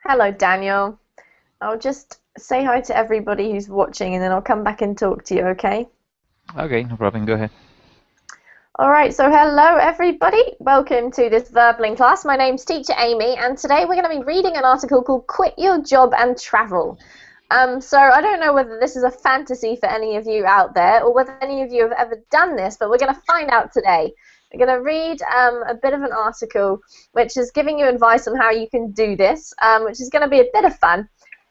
Hello, Daniel. I'll just say hi to everybody who's watching and then I'll come back and talk to you, okay? Okay, no problem. Go ahead. All right, so hello, everybody. Welcome to this Verbling class. My name's Teacher Amy, and today we're going to be reading an article called Quit Your Job and Travel. So I don't know whether this is a fantasy for any of you out there or whether any of you have ever done this, but we're going to find out today. We're going to read a bit of an article which is giving you advice on how you can do this, which is going to be a bit of fun.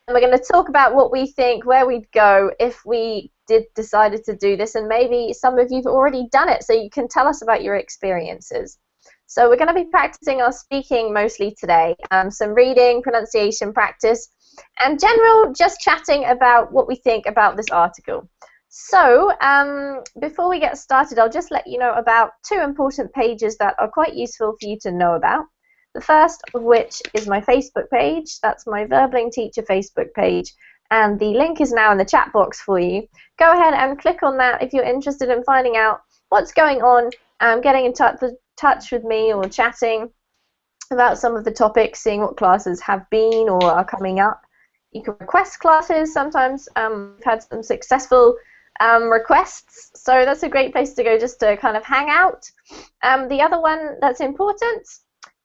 And we're going to talk about what we think, where we'd go if we decided to do this, and maybe some of you've already done it, so you can tell us about your experiences. So we're going to be practicing our speaking mostly today, some reading, pronunciation practice, and general just chatting about what we think about this article. So before we get started, I'll just let you know about two important pages that are quite useful for you to know about. The first of which is my Facebook page. That's my Verbling Teacher Facebook page, and the link is now in the chat box for you. Go ahead and click on that if you're interested in finding out what's going on, getting in touch with me or chatting about some of the topics, seeing what classes have been or are coming up. You can request classes. Sometimes we've had some successful requests, so that's a great place to go just to kind of hang out. The other one that's important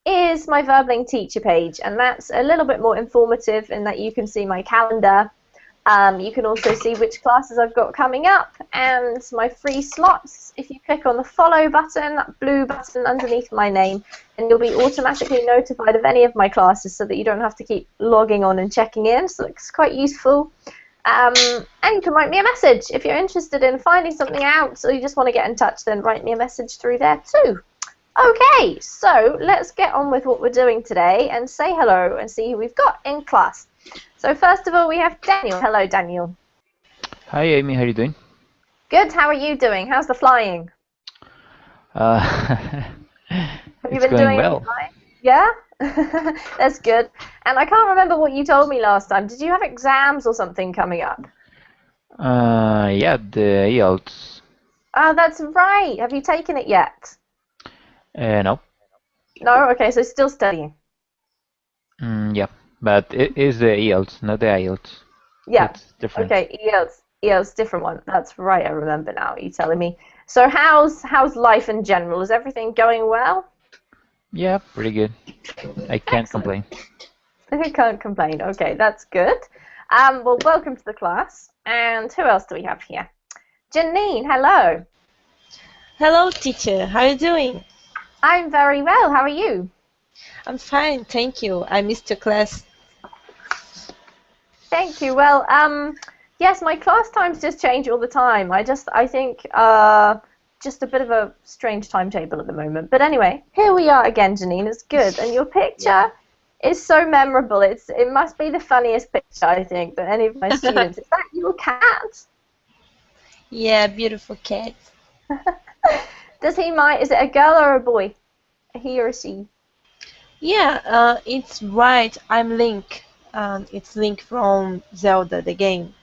is my Verbling Teacher page, and that's a little bit more informative in that you can see my calendar. You can also see which classes I've got coming up and my free slots. If you click on the follow button, that blue button underneath my name, and you'll be automatically notified of any of my classes so that you don't have to keep logging on and checking in, so it's quite useful. And you can write me a message if you're interested in finding something out, or you just want to get in touch, then write me a message through there too. Okay, so let's get on with what we're doing today and say hello and see who we've got in class. So first of all, we have Daniel. Hello, Daniel. Hi, Amy. How are you doing? Good. How are you doing? How's the flying? Uh, Have you it's been going doing any well. flying? Yeah? That's good. And I can't remember what you told me last time. Did you have exams or something coming up? Yeah, the IELTS. Oh, that's right. Have you taken it yet? No. No? Okay, so still studying. Yeah, but it is the IELTS, not the IELTS. Yeah. It's different. Okay, EL's different one. That's right, I remember now, you telling me. So how's life in general? Is everything going well? Yeah, pretty good. I can't Excellent. complain. I can't complain. Okay, that's good. Well, welcome to the class. And who else do we have here? Janine, hello. Hello, teacher. How are you doing? I'm very well. How are you? I'm fine, thank you. I missed your class. Thank you. Well, yes, my class times just change all the time. I think, just a bit of a strange timetable at the moment. But anyway, here we are again, Janine. It's good. And your picture is so memorable. It must be the funniest picture, I think, that any of my students. Is that your cat? Yeah, beautiful cat. Does he mind? Is it a girl or a boy? A he or a she? Yeah, it's right. I'm Link. It's Link from Zelda, the game.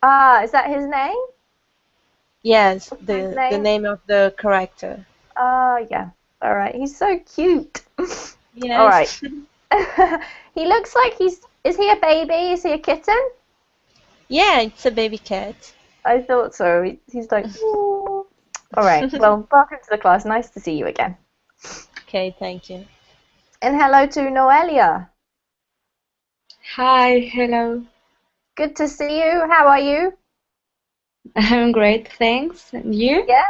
Ah, is that his name? Yes, What's his the name? name of the character. Ah, yeah. All right. He's so cute. All right. Yes. He looks like is he a baby? Is he a kitten? Yeah, it's a baby cat. I thought so. He's like, ooh. All right. Well, welcome to the class. Nice to see you again. Okay, thank you. And hello to Noelia. Hi, hello. Good to see you. How are you? I'm great, thanks. And you? Yeah.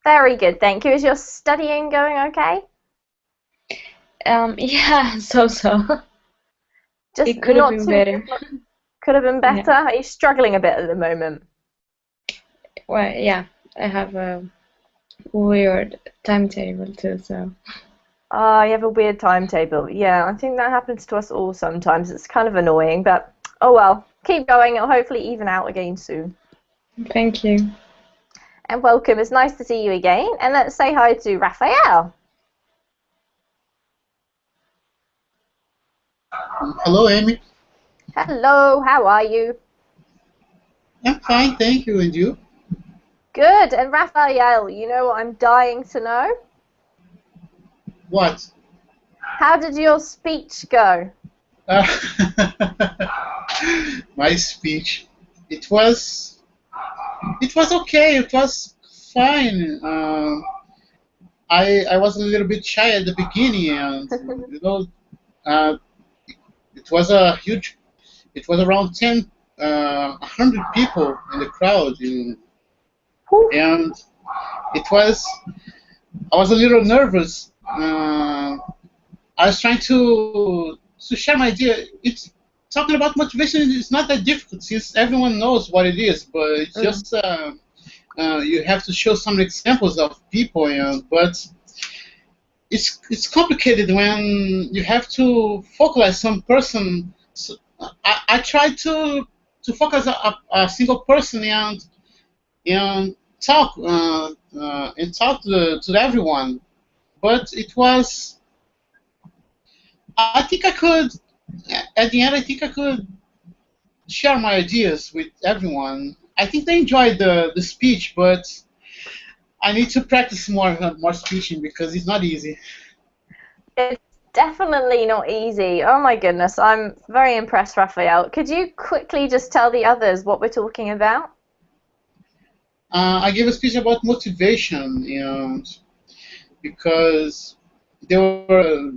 Very good, thank you. Is your studying going okay? Yeah, so. Just It could have not been too better. good. Could have been Yeah. better. Are you struggling a bit at the moment? Well, yeah, I have a weird timetable too, so. Ah, you have a weird timetable. Yeah, I think that happens to us all sometimes. It's kind of annoying, but oh well. Keep going. It'll hopefully even out again soon. Thank you. And welcome. It's nice to see you again. And let's say hi to Raphael. Hello, Amy. Hello, how are you? I'm fine, thank you. And you? Good. And Raphael, you know what I'm dying to know? What? How did your speech go? Uh, my speech. It was okay. It was fine. I was a little bit shy at the beginning, and uh, it was a huge. It was around 100 people in the crowd, and it was. I was a little nervous. I was trying to share my idea. It's talking about motivation is not that difficult since everyone knows what it is, but it's just you have to show some examples of people, but it's complicated when you have to focalize some person. So I tried to focus a single person and talk to everyone, but it was. I think I could. At the end, I think I could share my ideas with everyone. I think they enjoyed the speech, but I need to practice more speaking because it's not easy. It's definitely not easy. Oh my goodness, I'm very impressed, Raphael. Could you quickly just tell the others what we're talking about? I gave a speech about motivation, because there were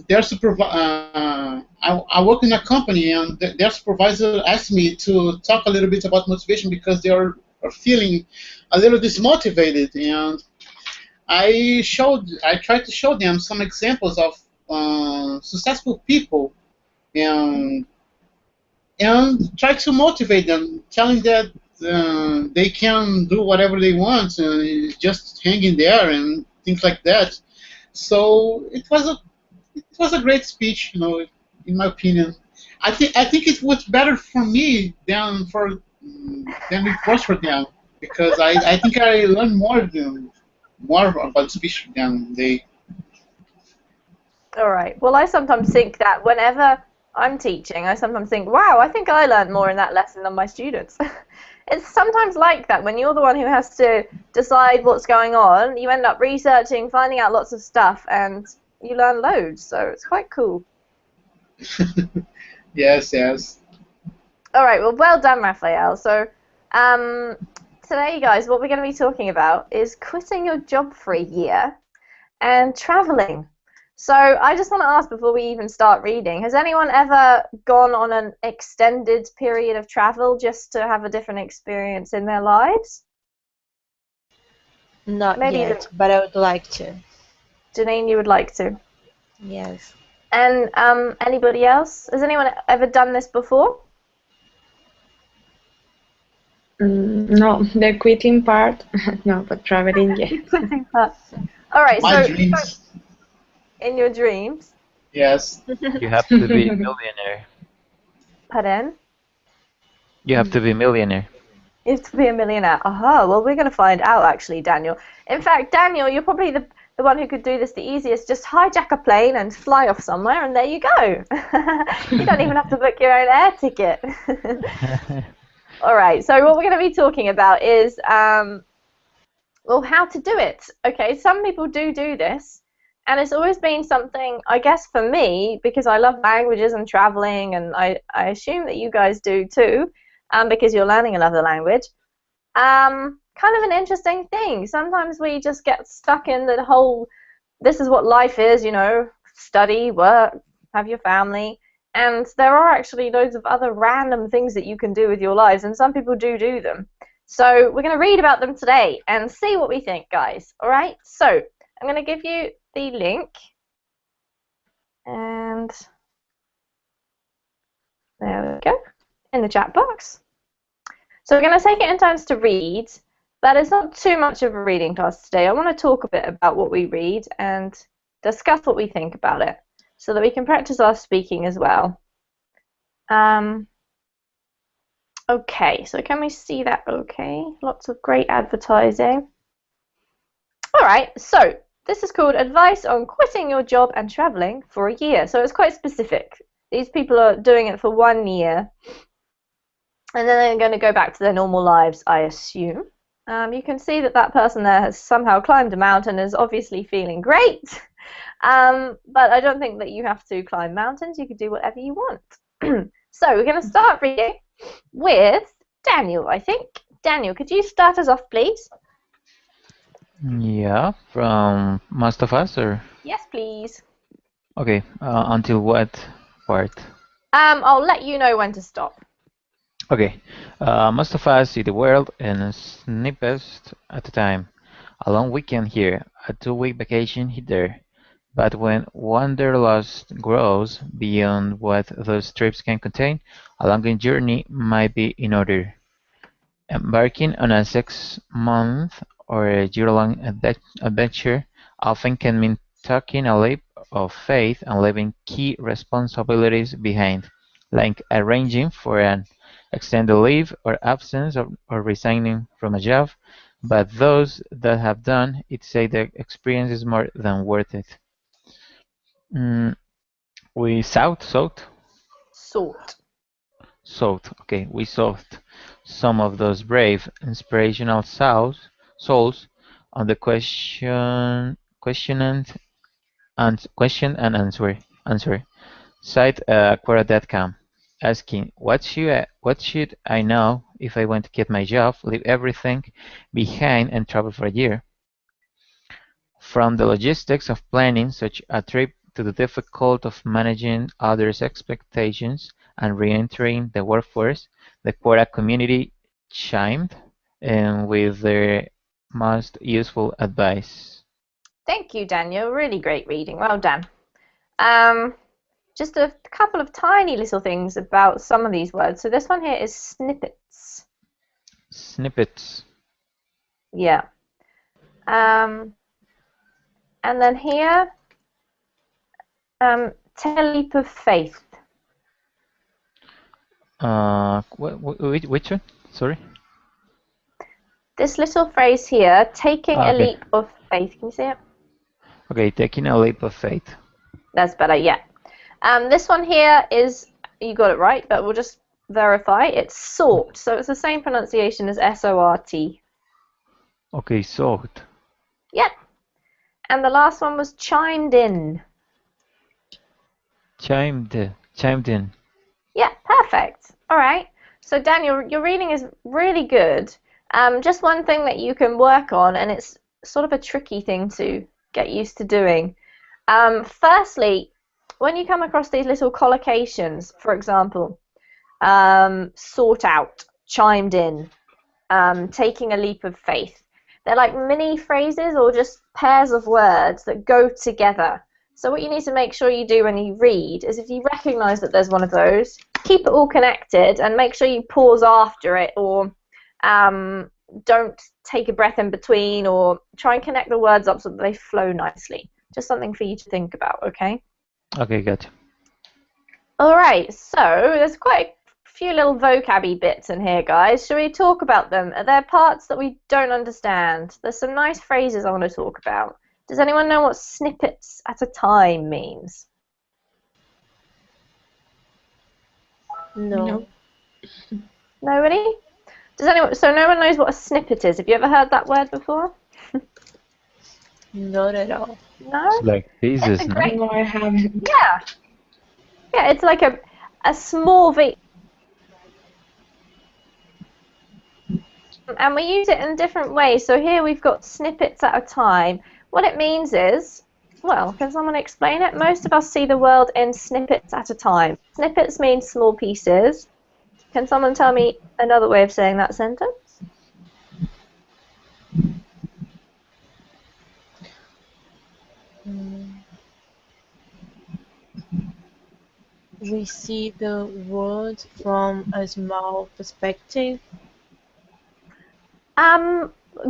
their I work in a company, and their supervisor asked me to talk a little bit about motivation because they are feeling a little dismotivated, and I tried to show them some examples of successful people, and try to motivate them, telling that they can do whatever they want, just hang in there and things like that. So it was a great speech, in my opinion. I think it was better for me than it was for them because I think I learned more about speech than they. All right. Well, I sometimes think that whenever I'm teaching, I sometimes think, wow, I think I learned more in that lesson than my students. It's sometimes like that when you're the one who has to decide what's going on. You end up researching, finding out lots of stuff, and you learn loads. So it's quite cool. Yes. All right. Well done, Raphael. So today, guys, what we're going to be talking about is quitting your job for a year and traveling. So I just want to ask before we even start reading, has anyone ever gone on an extended period of travel just to have a different experience in their lives? Not Maybe yet, but I would like to. Janine, you would like to. Yes. And anybody else? Has anyone ever done this before? No, the quitting part, no, but traveling, yes. All right, My so dreams. in your dreams, Yes. You have to be a millionaire. pardon? You have to be a millionaire. You have to be a millionaire. Aha, well, we're going to find out, actually, Daniel. In fact, Daniel, you're probably the one who could do this the easiest. Just hijack a plane and fly off somewhere, and there you go. You don't even have to book your own air ticket. All right, so what we're going to be talking about is, well, how to do it. Okay, some people do this, and it's always been something, I guess, for me, because I love languages and traveling, and I assume that you guys do too, because you're learning another language. Kind of an interesting thing. Sometimes we just get stuck in the whole, this is what life is, study, work, have your family, and there are actually loads of other random things that you can do with your lives, and some people do them. So we're going to read about them today and see what we think, guys. All right? So I'm going to give you the link, and there we go, in the chat box. So we're going to take it in turns to read. But it's not too much of a reading class today. I want to talk a bit about what we read and discuss what we think about it so that we can practice our speaking as well. Okay, so can we see that okay? Lots of great advertising. All right, so this is called Advice on Quitting Your Job and Traveling for a Year. So it's quite specific. These people are doing it for 1 year, and then they're going to go back to their normal lives, I assume. You can see that person there has somehow climbed a mountain and is obviously feeling great. But I don't think that you have to climb mountains. You can do whatever you want. So we're going to start reading with Daniel, I think. Daniel, could you start us off, please? Yeah, from Most of Us, or Yes, please. okay, until what part? I'll let you know when to stop. Okay, Most of Us see the world in snippets at a time. A long weekend here, a 2-week vacation there. But when wanderlust grows beyond what those trips can contain, a longer journey might be in order. Embarking on a 6-month or a year-long adventure often can mean taking a leap of faith and leaving key responsibilities behind, like arranging for an extended leave or absence or resigning from a job, but those that have done it say the experience is more than worth it. Mm, we Sort. okay, we sought some of those brave, inspirational souls on the question and answer site Quora.com, asking what should I know if I want to quit my job, leave everything behind, and travel for a year? From the logistics of planning such a trip to the difficult of managing others' expectations and re-entering the workforce, the Quora community chimed in with their most useful advice. Thank you, Daniel. Really great reading. Well done. Just a couple of tiny little things about some of these words. So this one here is snippets. Snippets. Yeah. And then here, take a leap of faith. Which one? Sorry. This little phrase here, taking a Okay. leap of faith. Can you see it? Okay, taking a leap of faith. That's better, yeah. This one here is, you got it right, but we'll just verify. It's sort, so it's the same pronunciation as S-O-R-T. Okay, sort. Yep. And the last one was chimed in. Chimed in. Yeah, perfect. All right. So Daniel, your reading is really good. Just one thing that you can work on, and it's sort of a tricky thing to get used to doing. Firstly, when you come across these little collocations, for example, sort out, chimed in, taking a leap of faith, they're like mini phrases or just pairs of words that go together. So what you need to make sure you do when you read is if you recognize that there's one of those, keep it all connected and make sure you pause after it, or don't take a breath in between, or try and connect the words up so that they flow nicely. Just something for you to think about, okay? Okay, gotcha. All right, so there's quite a few little vocab-y bits in here, guys. Shall we talk about them? Are there parts that we don't understand? There's some nice phrases I want to talk about. Does anyone know what snippets at a time means? No. Nobody? Does anyone? So no one knows what a snippet is. Have you ever heard that word before? Not at all. No? It's like pieces, It's a no? great- No, I haven't. Yeah. Yeah, it's like a small and we use it in different ways. So here we've got snippets at a time. What it means is, well, can someone explain it? Most of us see the world in snippets at a time. Snippets mean small pieces. Can someone tell me another way of saying that sentence? We see the world from a small perspective.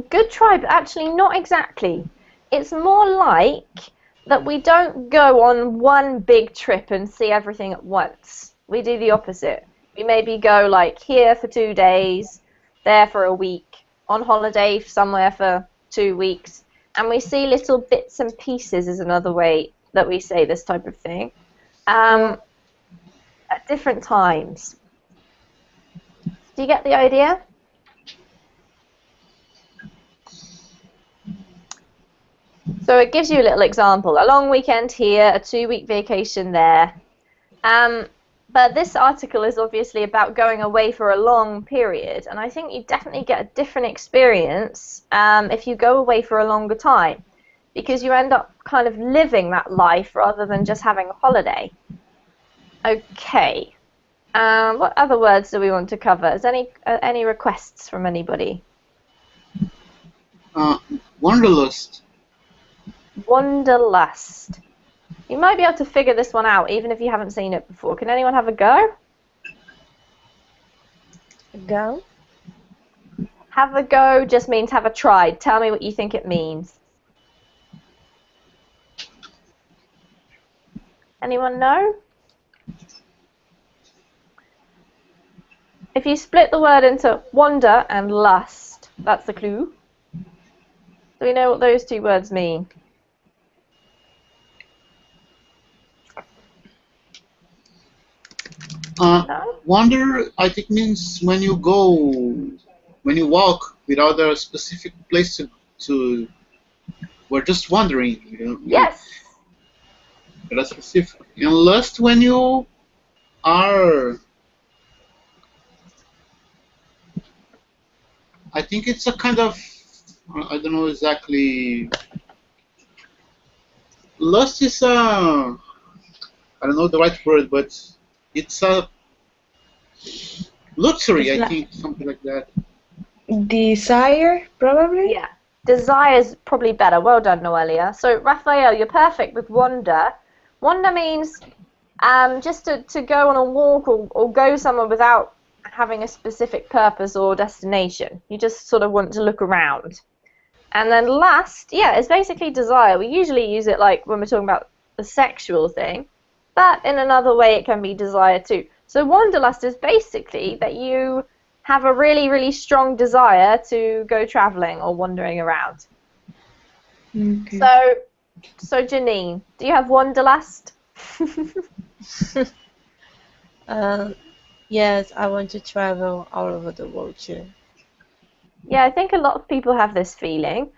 Good try, but actually not exactly. It's more like that we don't go on one big trip and see everything at once. We do the opposite. We maybe go like here for 2 days, there for a week, on holiday somewhere for 2 weeks, and we see little bits and pieces is another way that we say this type of thing, at different times. Do you get the idea? So it gives you a little example. A long weekend here, a 2-week vacation there. But this article is obviously about going away for a long period, and I think you definitely get a different experience if you go away for a longer time, because you end up kind of living that life rather than just having a holiday. Okay. What other words do we want to cover? Is any requests from anybody? Wanderlust. Wanderlust. You might be able to figure this one out, even if you haven't seen it before. Can anyone have a go? Go. Have a go just means have a try. Tell me what you think it means. Anyone know? If you split the word into wander and lust, that's the clue. Do we know what those two words mean? No? Wander, I think, means when you walk without a specific place to we're just wandering, you know. Yes. That's specific. And lust, when you are, I think it's a kind of, I don't know exactly. Lust is I don't know the right word, but it's a luxury, It's I think, something like that. Desire, probably? Yeah. Desire is probably better. Well done, Noelia. So, Raphael, you're perfect with wander. Wander means just to go on a walk or go somewhere without having a specific purpose or destination. You just sort of want to look around. And then lust, yeah, is basically desire. We usually use it like when we're talking about the sexual thing, but in another way it can be desire too. So wanderlust is basically that you have a really, really strong desire to go traveling or wandering around. Okay. So Janine, do you have wanderlust? Yes, I want to travel all over the world too. Yeah, I think a lot of people have this feeling.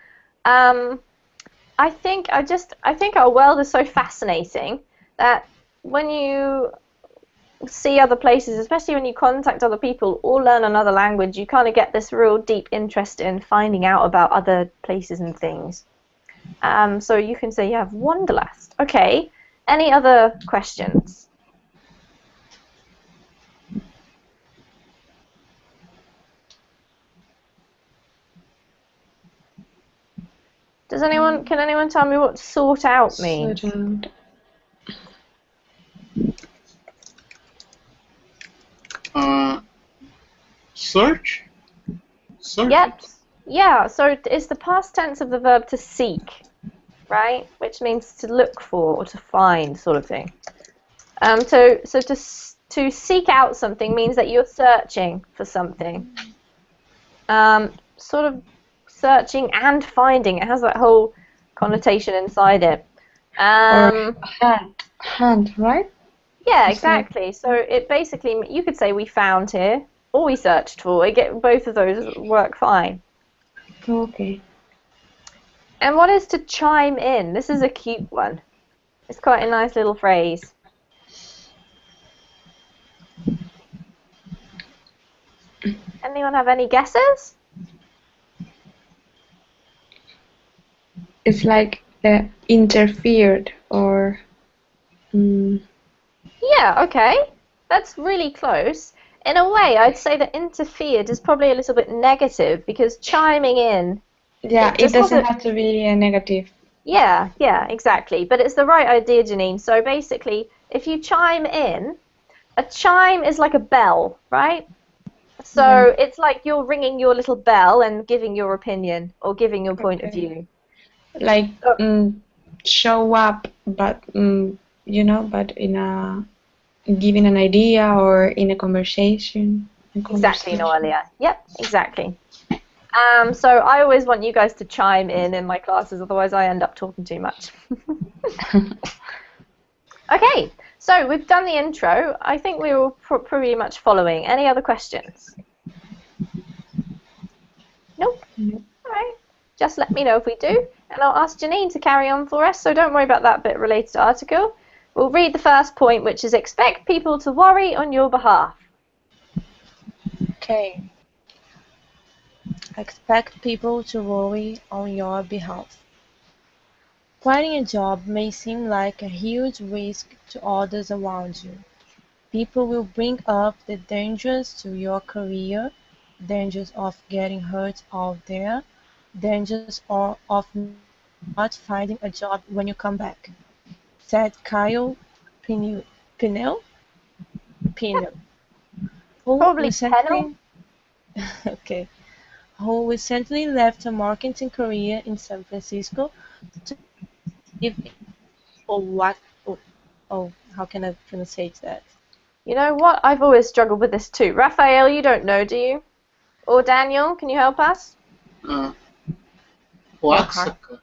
I think our world is so fascinating that when you see other places, especially when you contact other people or learn another language, you kind of get this real deep interest in finding out about other places and things. So you can say you have wanderlust. Okay. Any other questions? Can anyone tell me what sort out means? Sort out. Search? Search? Yep. Yeah, so it's the past tense of the verb to seek, right? Which means to look for or to find, sort of thing. So to seek out something means that you're searching for something. Sort of searching and finding. It has that whole connotation inside it. Or hunt, right? Yeah, exactly. So it basically, you could say we found here, or we searched for. Both of those work fine. Okay. And what is to chime in? This is a cute one. It's quite a nice little phrase. Anyone have any guesses? It's like interfered or. Yeah, okay. That's really close. In a way, I'd say that interfered is probably a little bit negative because chiming in. Yeah, it just doesn't have to be a negative. Yeah, exactly. But it's the right idea, Janine. So basically, if you chime in, a chime is like a bell, right? So it's like you're ringing your little bell and giving your opinion or giving your point of view. Like show up, but but in a giving an idea or in a conversation. Exactly, Noelia. Yep, exactly. So I always want you guys to chime in my classes, otherwise I end up talking too much. Okay, so we've done the intro. I think we were pretty much following. Any other questions? Nope. All right. Just let me know if we do. and I'll ask Janine to carry on for us, so don't worry about that bit related to article. We'll read the first point, which is expect people to worry on your behalf. Okay. Expect people to worry on your behalf. Quitting a job may seem like a huge risk to others around you. People will bring up the dangers to your career, dangers of getting hurt out there, dangers of not finding a job when you come back, said Kyle Pinnell, Pinnell, who Probably recently, okay, who recently left a marketing career in San Francisco to live in what? Oh, how can I pronounce that? You know what? I've always struggled with this too. Raphael, you don't know, do you? Or Daniel, can you help us? Oaxaca.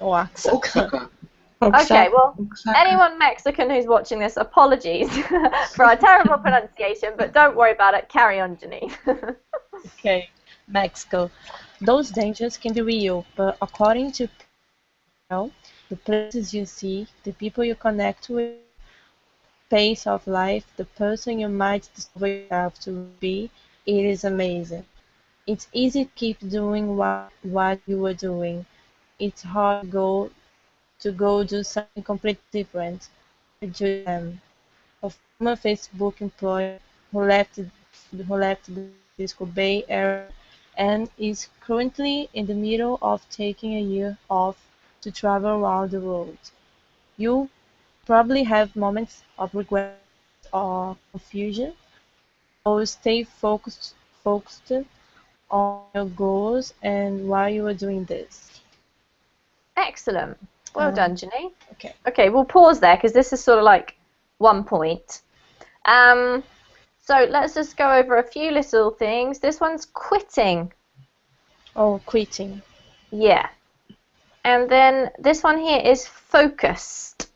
Oaxaca. Okay, well, anyone Mexican who's watching this, apologies for our terrible pronunciation, but don't worry about it. Carry on, Janine. Okay, Mexico. Those dangers can be real, but according to the places you see, the people you connect with, pace of life, the person you might discover yourself to be, it is amazing. It's easy to keep doing what you were doing. It's hard to go do something completely different. Judy Lam, a former Facebook employee who left the Francisco Bay Area and is currently in the middle of taking a year off to travel around the world. You probably have moments of regret or confusion, so stay focused on your goals and why you are doing this. Excellent. Well done, Janine. Okay. Okay, we'll pause there because this is sort of like one point. So let's just go over a few little things. This one's quitting. Oh, quitting. Yeah. And then this one here is focused.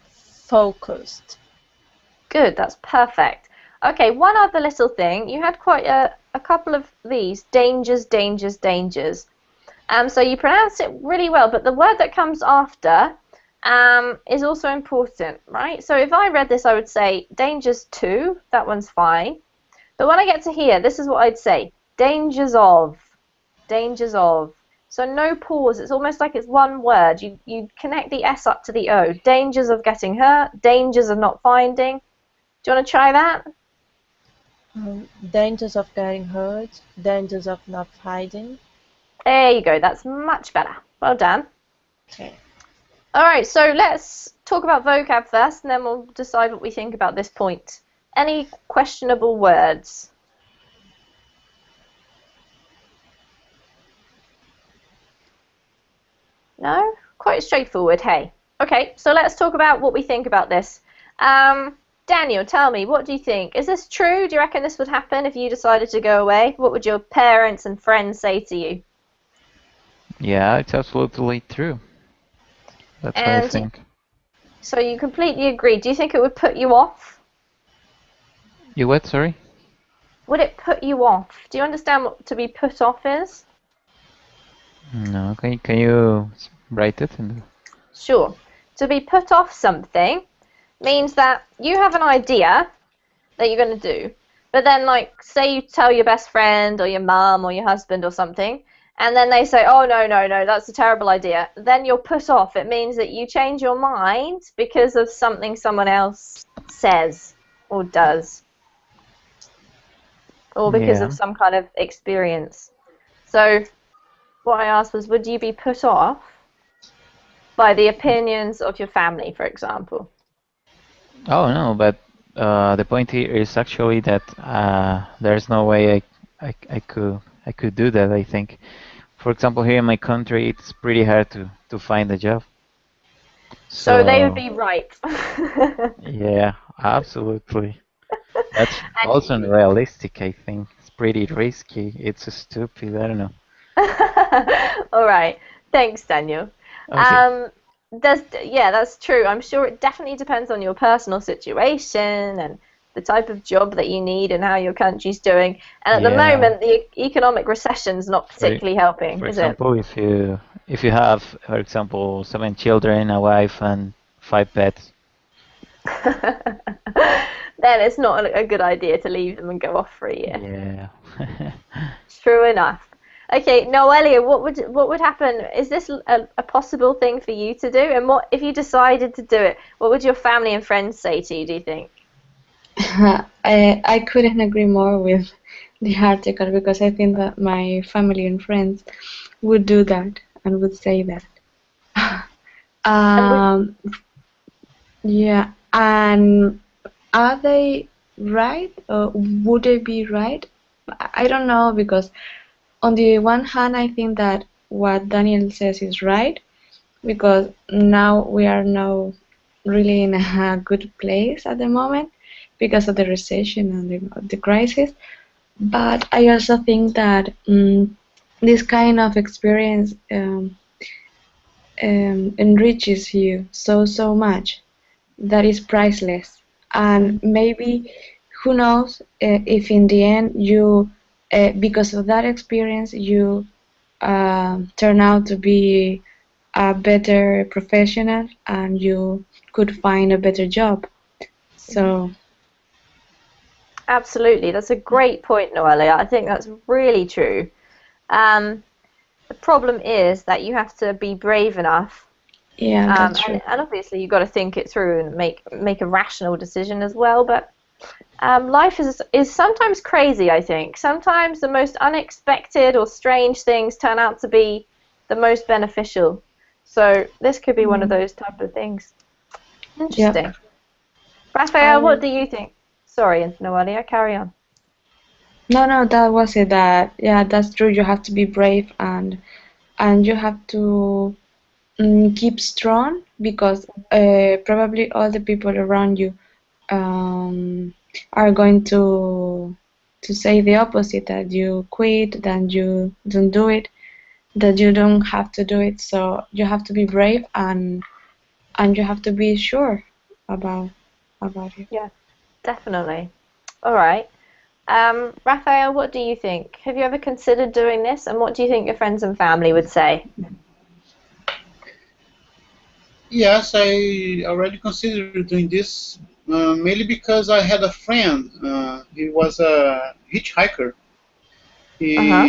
Focused. Good, that's perfect. Okay, one other little thing. You had quite a couple of these. Dangers, dangers, dangers. So you pronounce it really well, but the word that comes after is also important, right? So if I read this, I would say dangers to. That one's fine. But when I get to here, this is what I'd say. Dangers of. Dangers of. So no pause. It's almost like it's one word. You connect the S up to the O. Dangers of getting hurt. Dangers of not finding. Do you want to try that? Dangers of getting hurt. Dangers of not hiding. There you go. That's much better. Well done. Okay. All right. So let's talk about vocab first, and then we'll decide what we think about this point. Any questionable words? No? Quite straightforward, hey. Okay, so let's talk about what we think about this. Daniel, tell me, what do you think? Is this true? Do you reckon this would happen if you decided to go away? What would your parents and friends say to you? Yeah, it's absolutely true. That's what I think. So you completely agree. Do you think it would put you off? You what, sorry? Would it put you off? Do you understand what to be put off is? No, can you write it? Sure. To be put off something means that you have an idea that you're going to do, but then, like, say you tell your best friend or your mum or your husband or something, and then they say, oh, no, that's a terrible idea. Then you're put off. It means that you change your mind because of something someone else says or does, or because of some kind of experience. So what I asked was, would you be put off by the opinions of your family, for example? Oh, no, but the point here is actually that there's no way I could do that, I think. For example, here in my country, it's pretty hard to find a job. So they would be right. Yeah, absolutely. That's also unrealistic, I think. It's pretty risky. It's stupid, I don't know. All right. Thanks, Daniel. Okay. That's true. I'm sure it definitely depends on your personal situation and the type of job that you need and how your country's doing. And at the Yeah. moment, the economic recession's not For particularly helping, for is it? example, if you have, for example, 7 children, a wife, and 5 pets. Then it's not a good idea to leave them and go off for a year. Yeah. True enough. Okay, Noelia, what would happen? Is this a possible thing for you to do? And what if you decided to do it? What would your family and friends say to you, do you think? I couldn't agree more with the article because I think that my family and friends would do that and would say that. And Um, yeah, and are they right or would they be right? I don't know because on the one hand, I think that what Daniel says is right because now we are now really in a good place at the moment because of the recession and the crisis. But I also think that this kind of experience enriches you so much that is priceless. And maybe who knows if in the end you, because of that experience, you turn out to be a better professional and you could find a better job. So absolutely, that's a great point, Noelia. I think that's really true. Um, the problem is that you have to be brave enough. yeah, that's true. And obviously you've got to think it through and make a rational decision as well. But life is sometimes crazy, I think. Sometimes the most unexpected or strange things turn out to be the most beneficial. So this could be one of those type of things. Interesting. Yep. Raphael, what do you think? Sorry, Noelia, carry on. No, that was it. That yeah, that's true. You have to be brave and you have to keep strong because probably all the people around you are going to say the opposite, that you quit, that you don't do it, that you don't have to do it. So you have to be brave and you have to be sure about it. Yeah, definitely. All right. Raphael, what do you think? Have you ever considered doing this, and what do you think your friends and family would say? Yes, I already considered doing this, mainly because I had a friend. He was a hitchhiker. Uh-huh.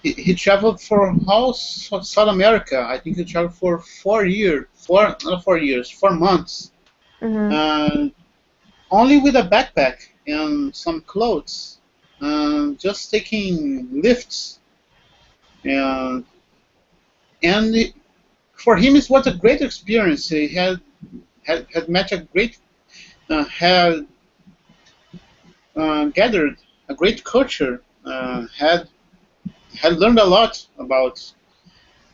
He traveled for all South America. I think he traveled for 4 years, not 4 years, 4 months, Mm-hmm. uh, only with a backpack and some clothes, just taking lifts. And for him, it was a great experience. He had met a great, had gathered a great culture, had learned a lot about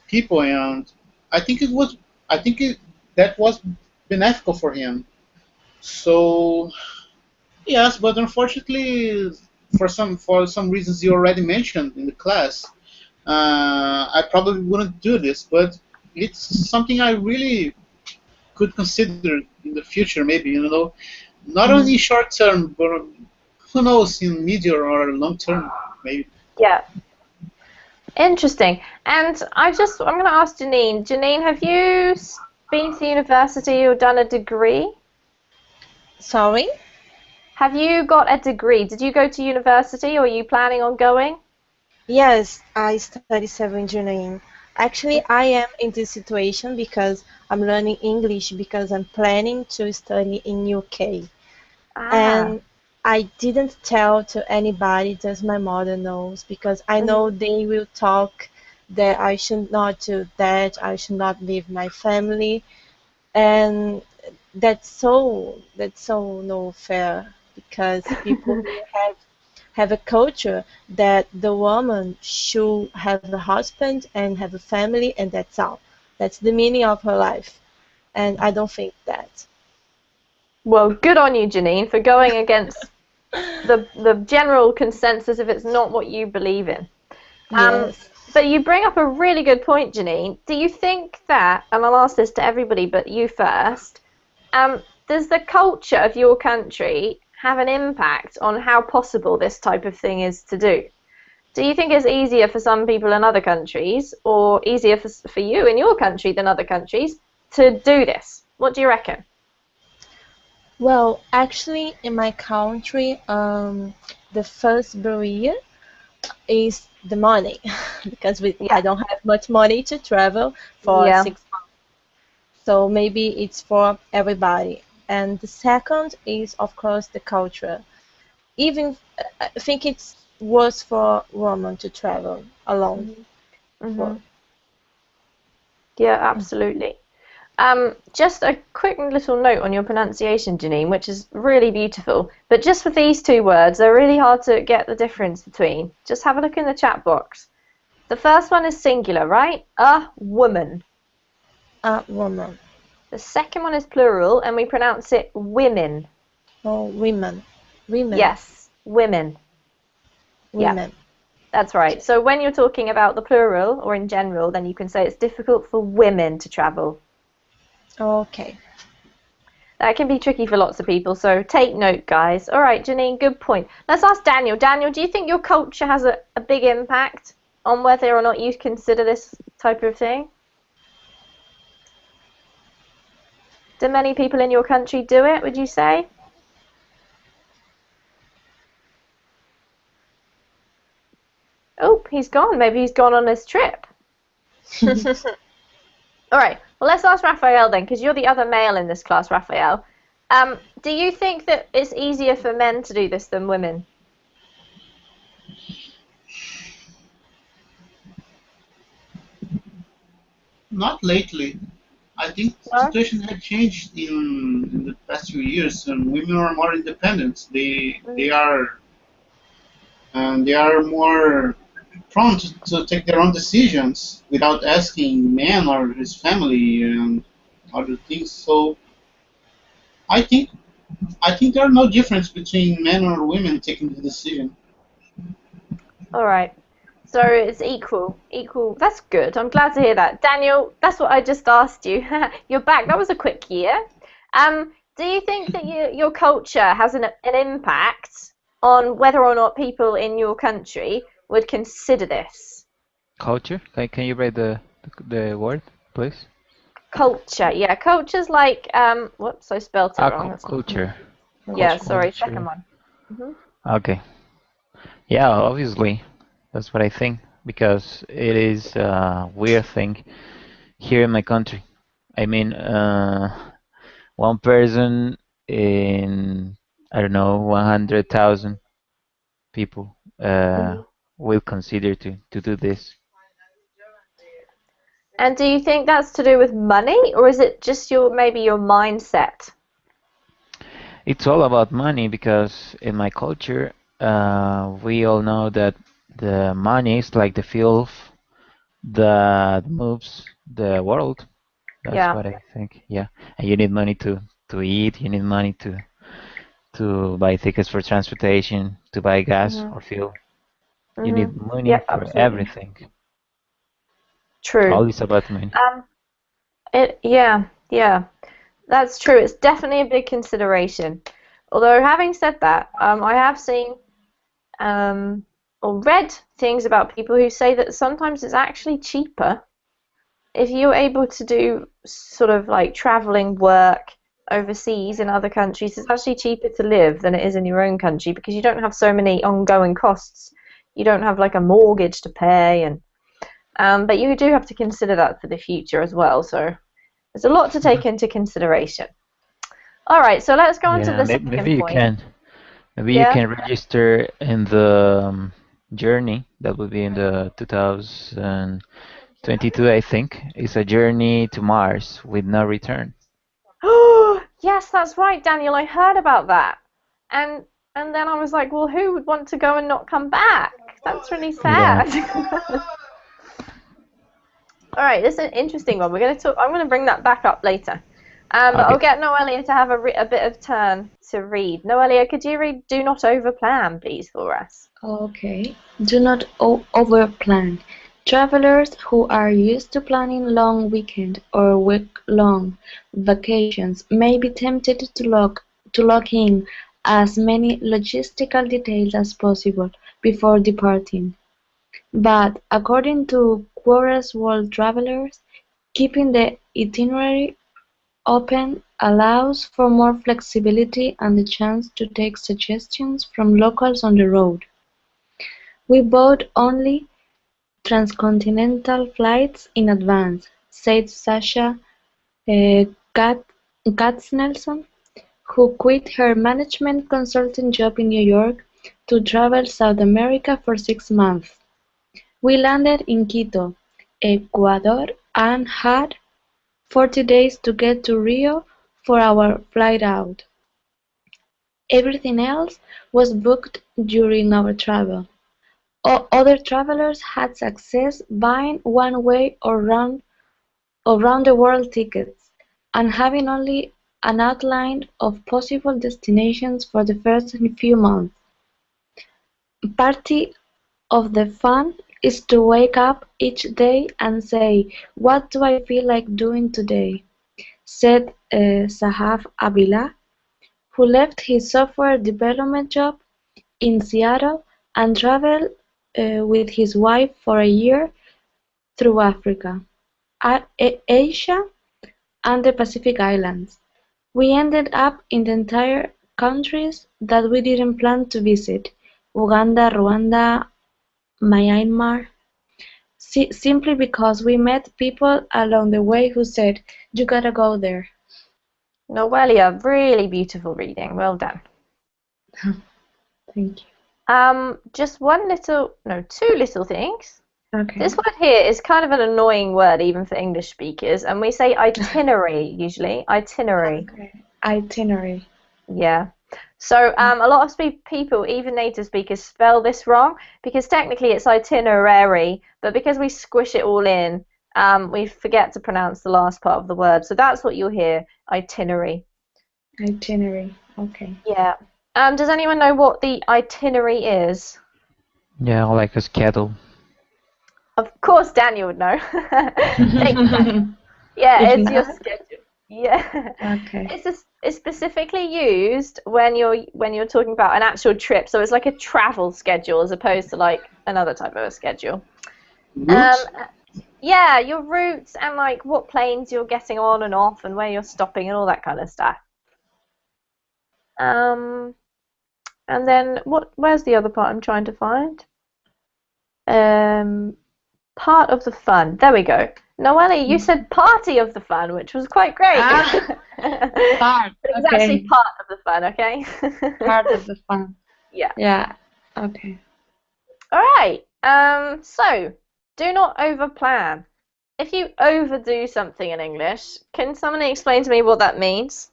people, and I think it was, I think it, that was beneficial for him. So yes, but unfortunately, for some reasons you already mentioned in the class, I probably wouldn't do this. But it's something I really could consider in the future, maybe, not only short term, but who knows, in medium or long term, maybe. Yeah. Interesting. And I'm going to ask Janine. Janine, have you been to university or done a degree? Sorry? Have you got a degree? Did you go to university or are you planning on going? Yes, I study civil engineering. Actually, I am in this situation because I'm learning English because I'm planning to study in UK. Ah. And I didn't tell to anybody, just my mother knows, because I know they will talk that I should not do that, I should not leave my family, and that's so no fair because people here have a culture that the woman should have a husband and have a family and that's all. That's the meaning of her life, and I don't think that. Well, good on you, Janine, for going against the general consensus if it's not what you believe in. Yes. But you bring up a really good point, Janine. Do you think that, and I'll ask this to everybody but you first, does the culture of your country have an impact on how possible this type of thing is to do? Do you think it's easier for some people in other countries, or easier for you in your country than other countries, to do this? What do you reckon? Well, actually, in my country, the first barrier is the money, because I don't have much money to travel for 6 months. So maybe it's for everybody. And the second is, of course, the culture. Even I think it's worse for women to travel alone. Yeah, absolutely. Just a quick little note on your pronunciation, Janine, which is really beautiful. But just for these two words, they're really hard to get the difference between. Just have a look in the chat box. The first one is singular, right? A woman. A woman. The second one is plural, and we pronounce it women. Oh, women. Women. Yes, women. Women. Yeah, that's right. So when you're talking about the plural, or in general, then you can say it's difficult for women to travel. Okay. That can be tricky for lots of people, so take note, guys. All right, Janine, good point. Let's ask Daniel. Daniel, do you think your culture has a big impact on whether or not you consider this type of thing? Do many people in your country do it, would you say? Oh, he's gone. Maybe he's gone on his trip. All right. Well, let's ask Raphael then, because you're the other male in this class, Raphael. Do you think that it's easier for men to do this than women? Not lately. I think the situation had changed in the past few years, and women are more independent. They are more prone to take their own decisions without asking man or his family and other things. So I think there are no difference between men or women taking the decision. All right. So it's equal. That's good. I'm glad to hear that. Daniel, that's what I just asked you. You're back. That was a quick year. Do you think that your culture has an impact on whether or not people in your country would consider this? Culture? Can you read the word, please? Culture. Yeah, culture's like whoops, I spelled it wrong. Culture. Yeah, sorry, second one. Okay. Yeah, obviously. That's what I think, because it is a weird thing here in my country. I mean, one person in, I don't know, 100,000 people will consider to do this. And do you think that's to do with money, or is it just maybe your mindset? It's all about money, because in my culture, we all know that the money is like the fuel that moves the world. That's what I think. Yeah, and you need money to eat. You need money to buy tickets for transportation, to buy gas or fuel. You need money for absolutely. Everything. True. All is about money. Yeah, that's true. It's definitely a big consideration. Although, having said that, I have seen or read things about people who say that sometimes it's actually cheaper if you're able to do sort of like traveling work overseas in other countries. It's actually cheaper to live than it is in your own country, because you don't have so many ongoing costs. You don't have like a mortgage to pay, and but you do have to consider that for the future as well. So there's a lot to take into consideration. All right, so let's go on to the second point. Maybe you can register in the journey that will be in the 2022, I think. It's a journey to Mars with no return. Oh, yes, that's right, Daniel. I heard about that. And then I was like, well, who would want to go and not come back? That's really sad. Yeah. All right, this is an interesting one. I'm going to bring that back up later. But okay. I'll get Noelia to have a bit of turn to read. Noelia, could you read "Do not overplan," please, for us? Okay. Do not overplan. Travelers who are used to planning long weekend or week-long vacations may be tempted to lock in as many logistical details as possible before departing. But according to Quor's World Travelers, keeping the itinerary open allows for more flexibility and the chance to take suggestions from locals on the road. "We bought only transcontinental flights in advance," said Sasha Katznelson, who quit her management consulting job in New York to travel South America for 6 months. "We landed in Quito, Ecuador and had 40 days to get to Rio for our flight out. Everything else was booked during our travel. Other travelers had success buying one-way or round-the-world tickets, and having only an outline of possible destinations for the first few months. Party of the fun is to wake up each day and say, 'What do I feel like doing today?'" said Sahaf Avila, who left his software development job in Seattle and traveled with his wife for a year through Africa, Asia, and the Pacific Islands. "We ended up in the entire countries that we didn't plan to visit, Uganda, Rwanda, Myanmar, simply because we met people along the way who said, 'You gotta go there.'" Noelia, really beautiful reading. Well done. Thank you. Just two little things. Okay. This word here is kind of an annoying word even for English speakers, and we say itinerary usually. Itinerary. Okay. Itinerary. Yeah. So a lot of people, even native speakers, spell this wrong because technically it's itinerary, but because we squish it all in, we forget to pronounce the last part of the word. So that's what you'll hear, itinerary. Itinerary. Okay. Yeah. Does anyone know what the itinerary is? Yeah, like a schedule. Of course, Daniel would know. Thank you, Daniel. Yeah, If it's your not- schedule. Yeah. Okay. It's specifically used when you're talking about an actual trip. So it's like a travel schedule as opposed to like another type of a schedule. Routes? Yeah, your routes and like what planes you're getting on and off and where you're stopping and all that kind of stuff. And then where's the other part I'm trying to find? Part of the fun. There we go. Noelle, you said party of the fun, which was quite great. Part. It was Okay. actually part of the fun, okay? Part of the fun. Yeah. Yeah. Okay. All right. So do not overplan. If you overdo something in English, can someone explain to me what that means?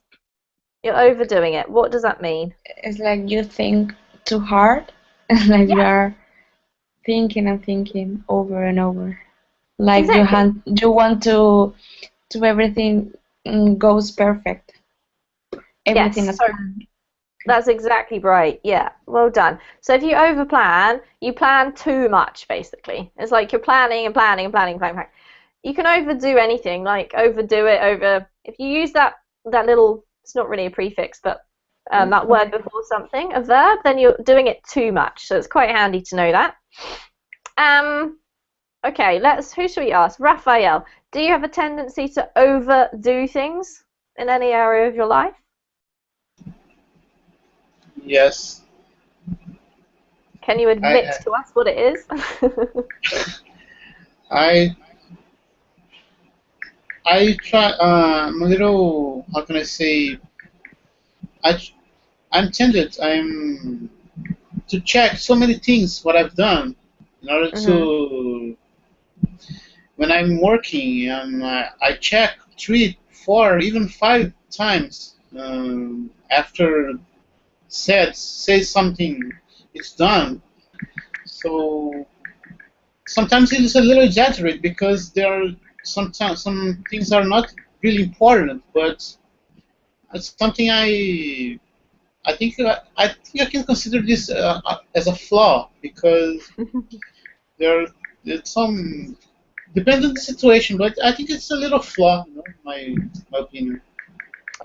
You're overdoing it. What does that mean? It's like you think too hard, like you Yeah. are thinking and thinking over and over. Like Exactly. you want to everything goes perfect. Everything Yes. is So planned. that's exactly right. Yeah. Well done. So if you overplan, you plan too much, basically. It's like you're planning and planning and planning and planning. You can overdo anything, like overdo it over. If you use that little, it's not really a prefix, but that word before something, a verb, then you're doing it too much. So it's quite handy to know that. Okay, who should we ask? Raphael, do you have a tendency to overdo things in any area of your life? Yes. Can you admit to us what it is? I try. I'm a little. How can I say? I'm tempted. I'm to check so many things what I've done in order to. When I'm working, I check 3, 4, even 5 times after say something. It's done. So sometimes it is a little exaggerated because there are sometimes some things are not really important, but it's something I think I can consider this as a flaw because there are it's some depends on the situation, but I think it's a little flaw, my opinion.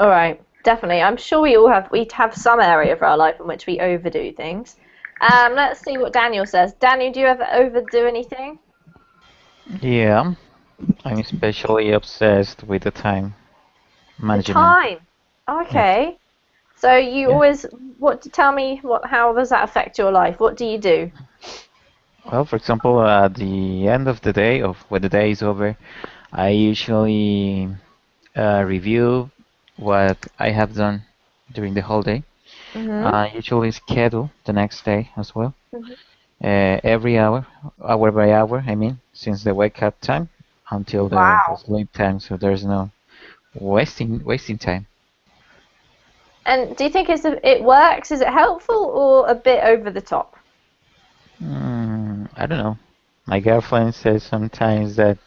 All right, definitely. I'm sure we'd have some area of our life in which we overdo things. Let's see what Daniel says. Daniel, do you ever overdo anything? Yeah, I'm especially obsessed with the time The management. time. Yes. Okay. So you Yeah. always tell me how does that affect your life? What do you do? Well, for example, at the end of the day, of when the day is over, I usually review what I have done during the whole day. Mhm. I usually schedule the next day as well. Mhm. Every hour by hour, I mean, since the wake up time until the Wow. sleep time, so there's no wasting time. And do you think it works? Is it helpful or a bit over the top? I don't know. My girlfriend says sometimes that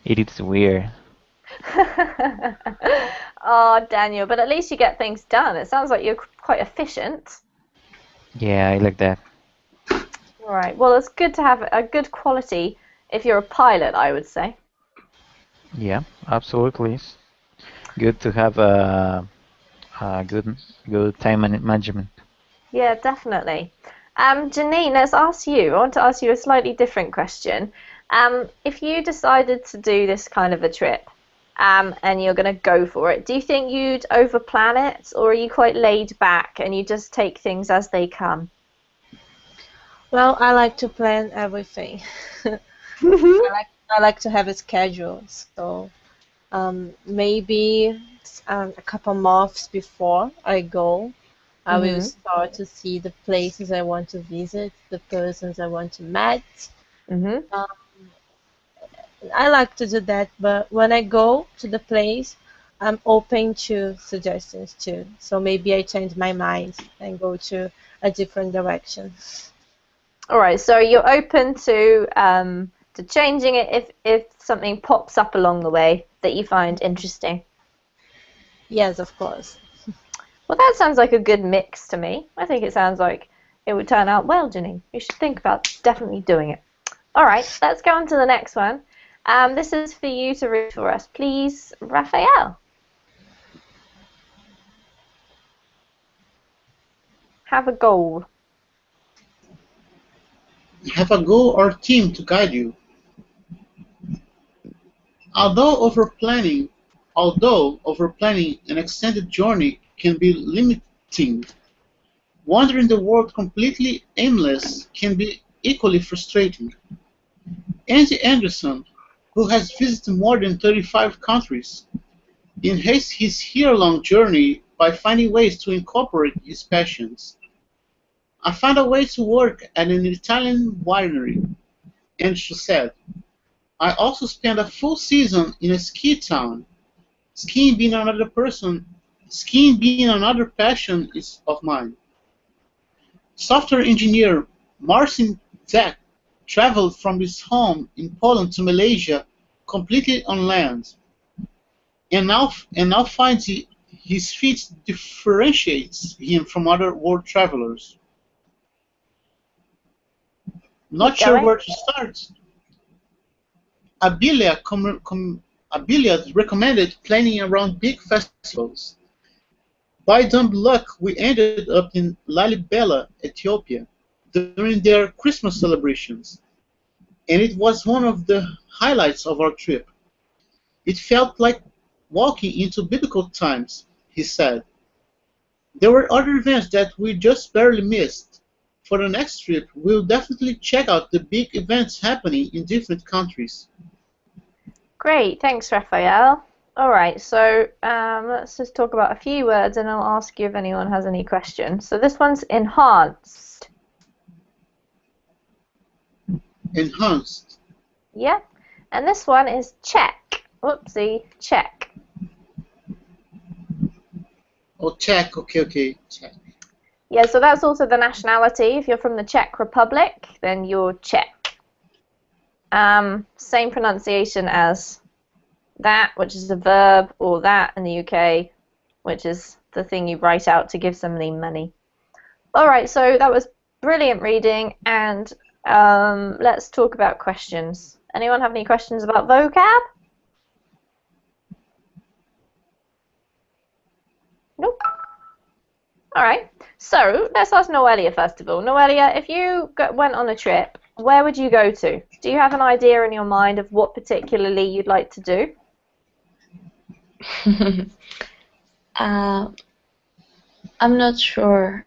it is weird. Oh, Daniel, but at least you get things done. It sounds like you're quite efficient. Yeah, I like that. All right. Well, it's good to have a good quality if you're a pilot, I would say. Yeah, absolutely. It's good to have a good time management. Yeah, definitely. Janine, let's ask you. I want to ask you a slightly different question. If you decided to do this kind of a trip, and you're going to go for it, do you think you'd overplan it, or are you quite laid back and you just take things as they come? Well, I like to plan everything. I like to have a schedule. So maybe a couple months before I go, I will Mhm. start to see the places I want to visit, the persons I want to meet. Mhm. Um, I like to do that, but when I go to the place, I'm open to suggestions too. So maybe I change my mind and go to a different direction. All right. So you're open to changing it if something pops up along the way that you find interesting. Yes, of course. Well, that sounds like a good mix to me. I think it sounds like it would turn out well, Janine. You should think about definitely doing it. All right, let's go on to the next one. This is for you to read for us, please, Raphael. Have a goal. Have a goal or team to guide you. Although overplanning, although overplanning an extended journey can be limiting, wandering the world completely aimless can be equally frustrating. Andy Anderson, who has visited more than 35 countries, enhanced his year-long journey by finding ways to incorporate his passions. I found a way to work at an Italian winery, Andrew said. I also spent a full season in a ski town. Skiing being another person, skiing being another passion is of mine. Software engineer Marcin Zek traveled from his home in Poland to Malaysia completely on land, and now finds his feat differentiates him from other world travelers. Not Keep sure going. where to start. Abilia, Abilia recommended planning around big festivals. By dumb luck, we ended up in Lalibela, Ethiopia, during their Christmas celebrations, and it was one of the highlights of our trip. It felt like walking into biblical times, he said. There were other events that we just barely missed. For the next trip, we'll definitely check out the big events happening in different countries. Great, thanks, Raphael. All right, so let's just talk about a few words and I'll ask you if anyone has any questions. So this one's enhanced. Enhanced. Yeah. And this one is check. Whoopsie, check. Oh, Czech. Okay, Czech. Yeah, so that's also the nationality. If you're from the Czech Republic, then you're Czech. Same pronunciation as that, which is a verb, or that in the UK, which is the thing you write out to give somebody money. All right, so that was brilliant reading, and Let's talk about questions. Anyone have any questions about vocab? Nope. All right. So let's ask Noelia first of all. Noelia, if you went on a trip, where would you go to? Do you have an idea in your mind of what particularly you'd like to do? I'm not sure,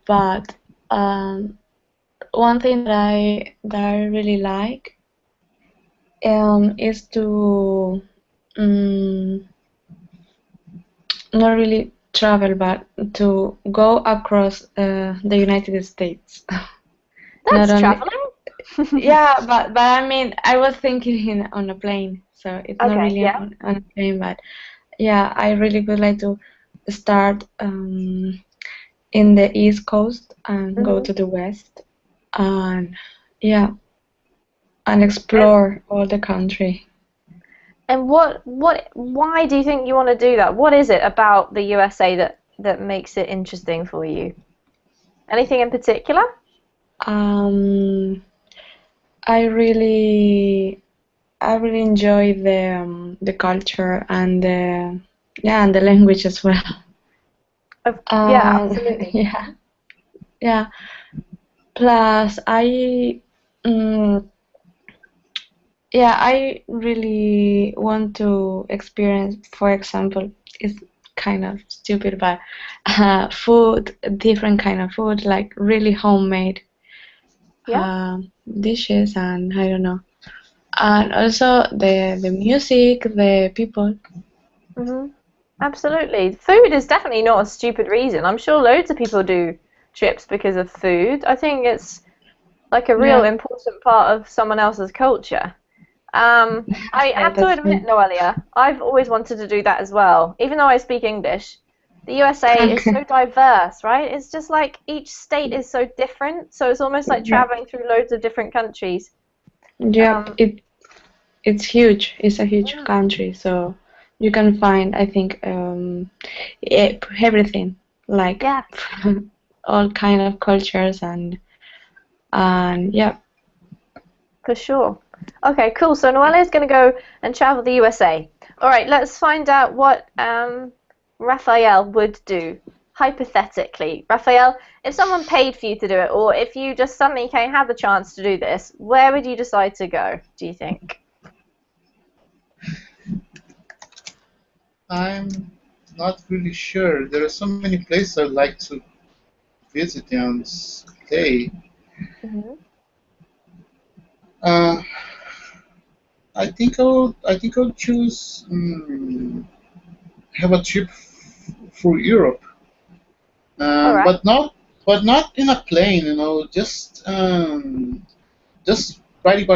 but one thing that I really like is to not really travel, but to go across the United States. That's Not only, traveling. yeah, but I mean, I was thinking on a plane, so it's not Okay, really yeah. on a plane, but yeah, I really would like to start in the East Coast and go to the West, and yeah, and explore all the country. And why do you think you want to do that? What is it about the USA that makes it interesting for you? Anything in particular? Um, I really enjoy the culture and the language as well. Yeah, absolutely. Yeah. Plus, I really want to experience, for example, it's kind of stupid, but food, different kind of food, like really homemade Yeah. dishes, and I don't know. And also the music, the people. Absolutely. Food is definitely not a stupid reason. I'm sure loads of people do trips because of food. I think it's like a real Yeah, important part of someone else's culture. I yeah, have to that's admit, true. Noelia, I've always wanted to do that as well. Even though I speak English, the USA is so Okay. diverse, right? It's just like each state is so different, so it's almost like Yeah, traveling through loads of different countries. yep. Um, It's huge. It's a huge mm, country, so you can find, I think, everything, like yeah, all kind of cultures and yeah. for sure. Okay, cool. So Noelia is going to go and travel the USA. All right, let's find out what Raphael would do, hypothetically. Raphael, if someone paid for you to do it, or if you just suddenly had the chance to do this, where would you decide to go, do you think? I'm not really sure. There are so many places I'd like to visit and stay. Hmm. Uh, I think I would choose have a trip through Europe, All right. but not in a plane. Just riding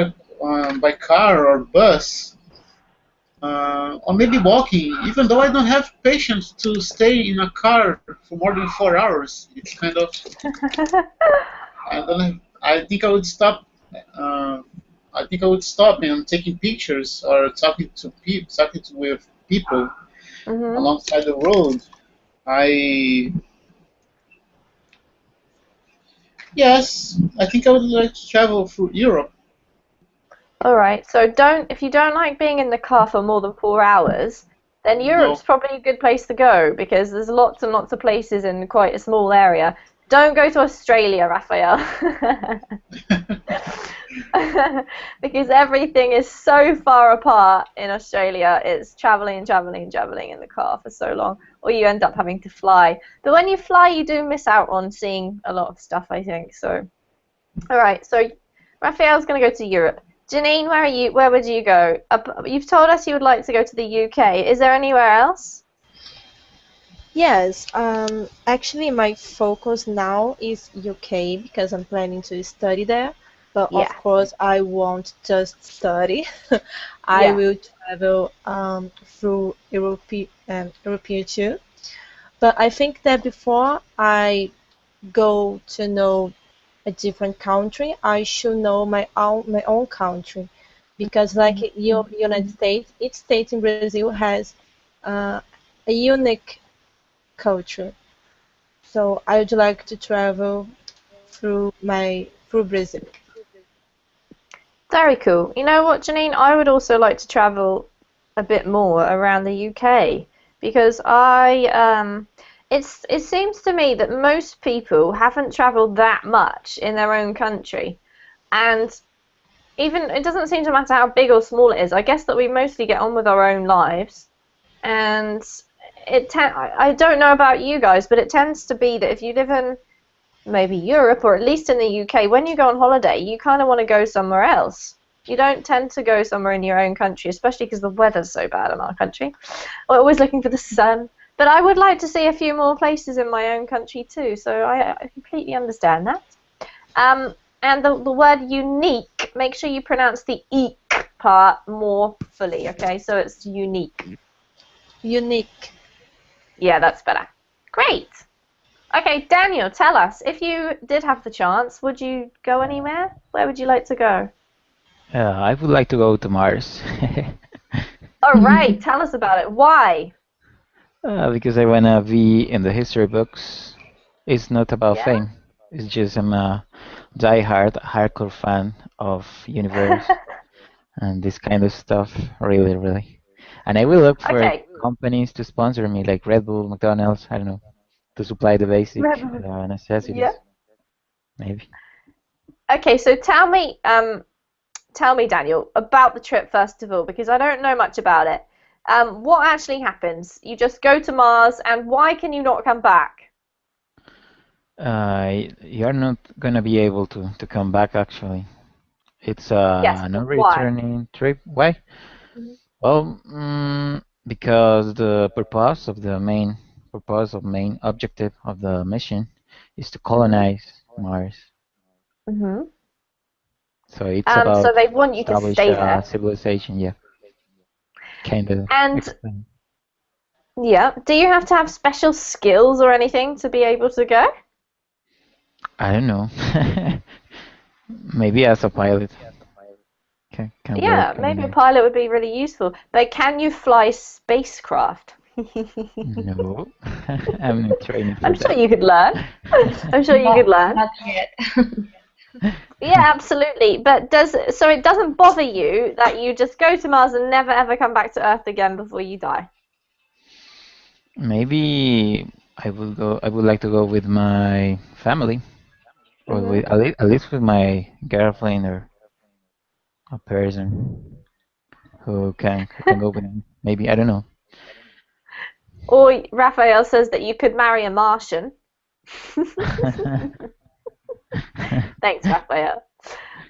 by car or bus, or maybe walking. Even though I don't have patience to stay in a car for more than 4 hours, it's kind of I don't have. I think I would stop. Uh, I think I would stop and taking pictures or with people Hmm. alongside the road. I Yes, I think I would like to travel through Europe. All right. So if you don't like being in the car for more than 4 hours, then Europe's No. probably a good place to go because there's lots and lots of places in quite a small area. Don't go to Australia, Raphael. Because everything is so far apart in Australia. It's traveling and traveling and traveling in the car for so long, or you end up having to fly. But when you fly, you do miss out on seeing a lot of stuff, I think. So, all right. So, Raphael's going to go to Europe. Janine, where are you? Where would you go? You've told us you would like to go to the UK. Is there anywhere else? Yes, actually, my focus now is UK because I'm planning to study there. But of Yeah. course, I won't just study. I Yeah. will travel through Europe too. But I think that before I go to know a different country, I should know my own country, because like United States, each state in Brazil has uh, a unique culture. So I would like to travel through Brazil. Very cool. You know what, Janine? I would also like to travel a bit more around the UK because it seems to me that most people haven't traveled that much in their own country, and even it doesn't seem to matter how big or small it is. I guess that we mostly get on with our own lives, and I don't know about you guys, but it tends to be that if you live in maybe Europe or at least in the UK, when you go on holiday, you kind of want to go somewhere else. You don't tend to go somewhere in your own country, especially because the weather's so bad in our country. We're always looking for the sun. But I would like to see a few more places in my own country too, so I completely understand that. And the word unique, make sure you pronounce the eek part more fully, okay? So it's unique. Unique. Yeah, that's better. Great. Okay, Daniel, tell us, if you did have the chance, would you go anywhere? Where would you like to go? I would like to go to Mars. All right, tell us about it. Why? Because I wanna be in the history books. It's not about Yeah? fame. It's just I'm a die-hard, hardcore fan of universe and this kind of stuff. Really, really. And I will look for Okay. companies to sponsor me, like Red Bull, McDonald's. I don't know, to supply the basic necessities, Yeah. maybe. Okay, so tell me, Daniel, about the trip first of all, because I don't know much about it. What actually happens? You just go to Mars, and why can you not come back? You're not gonna be able to come back actually. It's Yes, a but why? non-returning trip. Why? Mhm. Well, because the main objective of the mission is to Mhm. colonize Mars. Mhm. So it's about So they want you to establish stay a there. civilization. Yeah, kind of And explain. yeah, do you have to have special skills or anything to be able to go? I don't know. Maybe as a pilot can Yeah, work. I don't maybe a know. pilot would be really useful. But can you fly spacecraft? No, I'm not training I'm for sure that. you could learn. I'm sure you Not could learn. not yet. Yeah, absolutely. But so it doesn't bother you that you just go to Mars and never ever come back to Earth again before you die? Maybe I will go. I would like to go with my family, or Hmm. with at least with my girlfriend or a person who can go with me. Maybe I don't know. Or Raphael says that you could marry a Martian. Thanks, Raphael.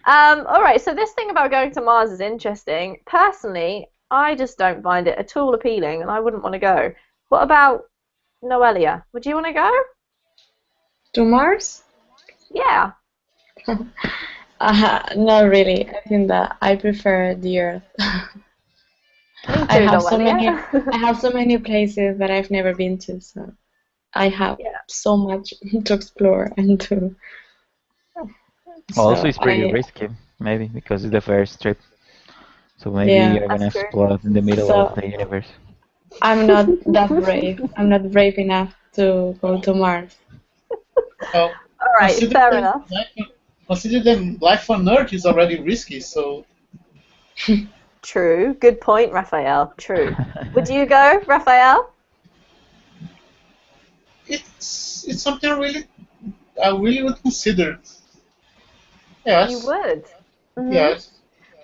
All right, so this thing about going to Mars is interesting. Personally, I just don't find it at all appealing, and I wouldn't want to go. What about Noelia? Would you want to go? To Mars? Yeah, Not really. I think that I prefer the Earth. me I too, have so many Noelia. I have so many places that I've never been to, so I have Yeah. so much to explore and to Also, so it's pretty I risky, maybe because it's the first trip. So maybe yeah. you're gonna That's true. explode in the middle of So the universe. I'm not that brave. I'm not brave enough to go to Mars. Well, All right, consider fair that enough. life on Earth is already risky. So True. Good point, Raphael. True. Would you go, Raphael? it's something I really would consider. You Yes, would. Mhm. yes.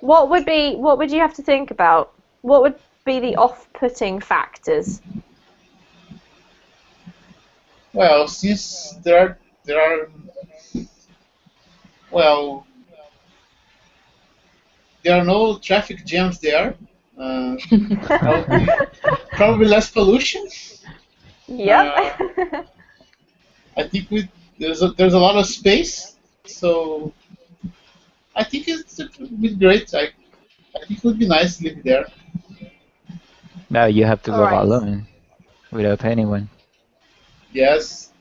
What would you have to think about? What would be the off-putting factors? Well, since there are well there are no traffic jams there. Uh, probably less pollution. Yep. Uh, I think there's a lot of space, so I think it would be great. I think it would be nice living there. Now you have to All go right. alone without anyone. Yes.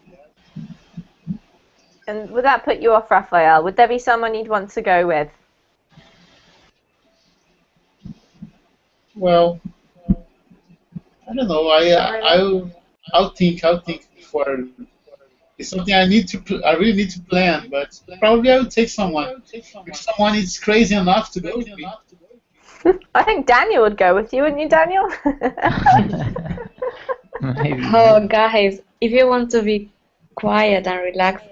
And would that put you off, Raphael? Would there be someone you'd want to go with? Well, I don't know. Not really. I'll think before. it's something I really need to plan. But probably I would take someone. If someone is crazy enough to go with me. I think Daniel would go with you, wouldn't you, Daniel? Maybe. Oh, guys, if you want to be quiet and relaxed,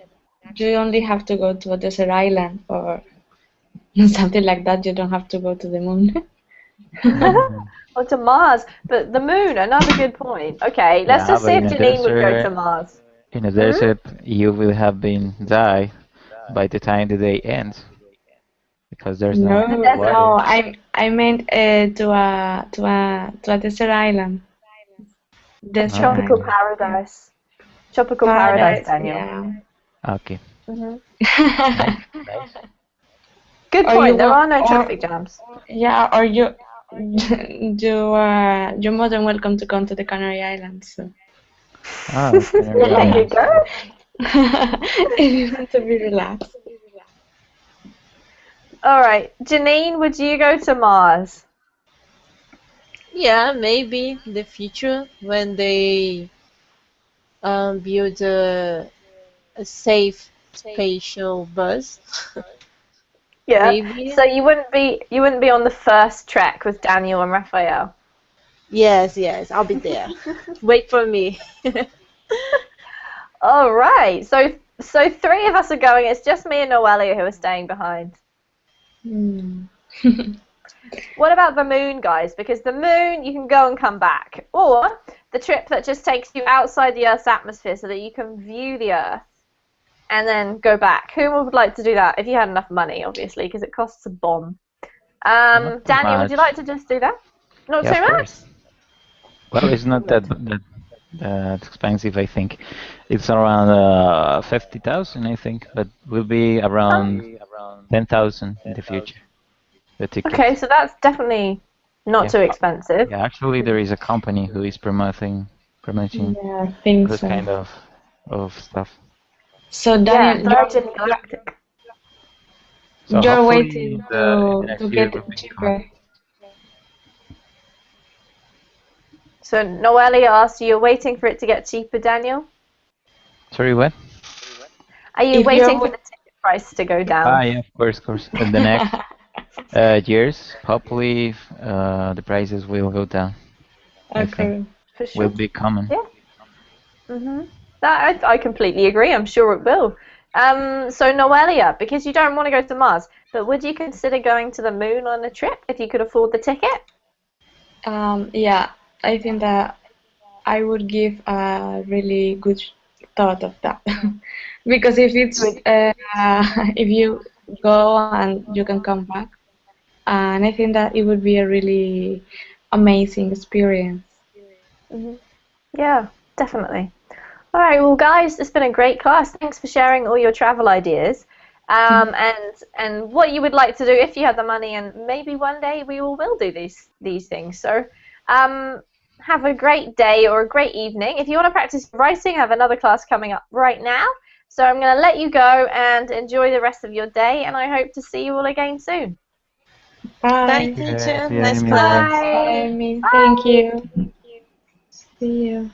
you only have to go to a desert island or something like that. You don't have to go to the moon. Or to Mars, but the moon, another good point. Okay, let's Yeah, just but see if in a Janine would go to desert, Mars. in a desert, you will have been die by the time the day ends because there's no No, desert. water. no, I meant to a desert island. Desert Tropical island. paradise. Tropical paradise, Paradise, Daniel. yeah. Okay. Mhm. Nice. Nice. Good Or point. you There want, are no or traffic jams. yeah, or you're more than welcome to come to the Canary Islands. So. Oh, Canary There you Islands. go. If you want to be relaxed. All right, Janine, would you go to Mars? Yeah, maybe in the future when they build a safe spatial bus. Yeah. Maybe. So you wouldn't be on the first trek with Daniel and Raphael. Yes, yes, I'll be there. Wait for me. All right. So three of us are going. It's just me and Noelia who are staying behind. Hmm. What about the moon, guys? Because the moon, you can go and come back. Or the trip that just takes you outside the Earth's atmosphere so that you can view the Earth and then go back. Who would like to do that? If you had enough money, obviously, because it costs a bomb. Not too Daniel, would you much. like to just do that? Not Yeah, too of much? course. Well, it's not that expensive, I think. It's around 50,000, I think, but will be around 10,000 in the future. The ticket. Okay, so that's definitely not Yeah. too expensive. Yeah, actually, there is a company who is promoting Yeah, I think this so. kind of stuff. So Yeah, Daniel, Virgin Galactic. So you're hopefully waiting in the next to year get will it be cheaper. So Noelia asked, you're waiting for it to get cheaper, Daniel? Sorry, what? Are you If waiting you're for the ticket price to go down? Ah, yeah, of course, of course. In the next years, hopefully, the prices will go down. I think okay. For sure. will be common. Yeah. That I completely agree. I'm sure it will. So Noelia, because you don't want to go to Mars, but would you consider going to the moon on a trip if you could afford the ticket? Yeah, I think that I would give a really good thought of that. Because if it's if you go and you can come back, and I think that it would be a really amazing experience. Yeah, definitely. All right, well, guys, it's been a great class. Thanks for sharing all your travel ideas, and what you would like to do if you had the money, and maybe one day we all will do these things. So, have a great day or a great evening. If you want to practice writing, I have another class coming up right now. So I'm going to let you go and enjoy the rest of your day, and I hope to see you all again soon. Bye, Bye. teacher. see you, Nice Amy. class. Bye, Amy. Thank you. See you.